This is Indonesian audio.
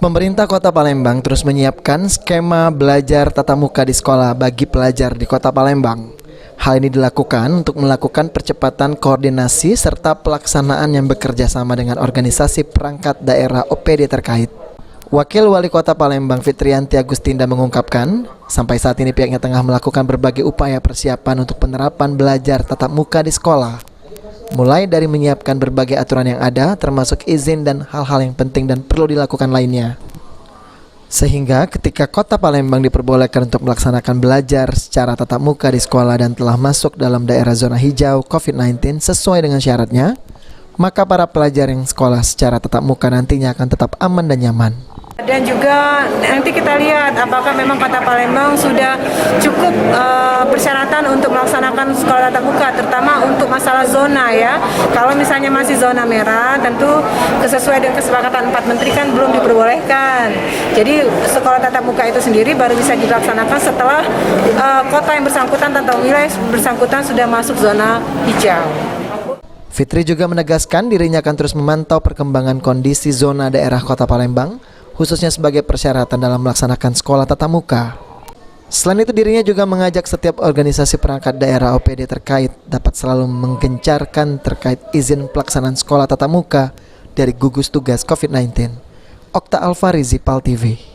Pemerintah Kota Palembang terus menyiapkan skema belajar tatap muka di sekolah bagi pelajar di Kota Palembang. Hal ini dilakukan untuk melakukan percepatan koordinasi serta pelaksanaan yang bekerja sama dengan organisasi perangkat daerah OPD terkait. Wakil Wali Kota Palembang Fitrianti Agustinda mengungkapkan, sampai saat ini pihaknya tengah melakukan berbagai upaya persiapan untuk penerapan belajar tatap muka di sekolah. Mulai dari menyiapkan berbagai aturan yang ada, termasuk izin dan hal-hal yang penting dan perlu dilakukan lainnya. Sehingga ketika Kota Palembang diperbolehkan untuk melaksanakan belajar secara tatap muka di sekolah dan telah masuk dalam daerah zona hijau COVID-19 sesuai dengan syaratnya, maka para pelajar yang sekolah secara tatap muka nantinya akan tetap aman dan nyaman. Dan juga nanti kita lihat apakah memang Kota Palembang sudah cukup persyaratan untuk melaksanakan sekolah tatap muka, terutama untuk masalah zona ya. Kalau misalnya masih zona merah, tentu sesuai dengan kesepakatan 4 menteri kan belum diperbolehkan. Jadi sekolah tatap muka itu sendiri baru bisa dilaksanakan setelah kota yang bersangkutan atau wilayah bersangkutan sudah masuk zona hijau. Fitri juga menegaskan dirinya akan terus memantau perkembangan kondisi zona daerah Kota Palembang, khususnya sebagai persyaratan dalam melaksanakan sekolah tatap muka. Selain itu dirinya juga mengajak setiap organisasi perangkat daerah OPD terkait dapat selalu menggencarkan terkait izin pelaksanaan sekolah tatap muka dari gugus tugas COVID-19. Okta Alfarizi, PAL TV.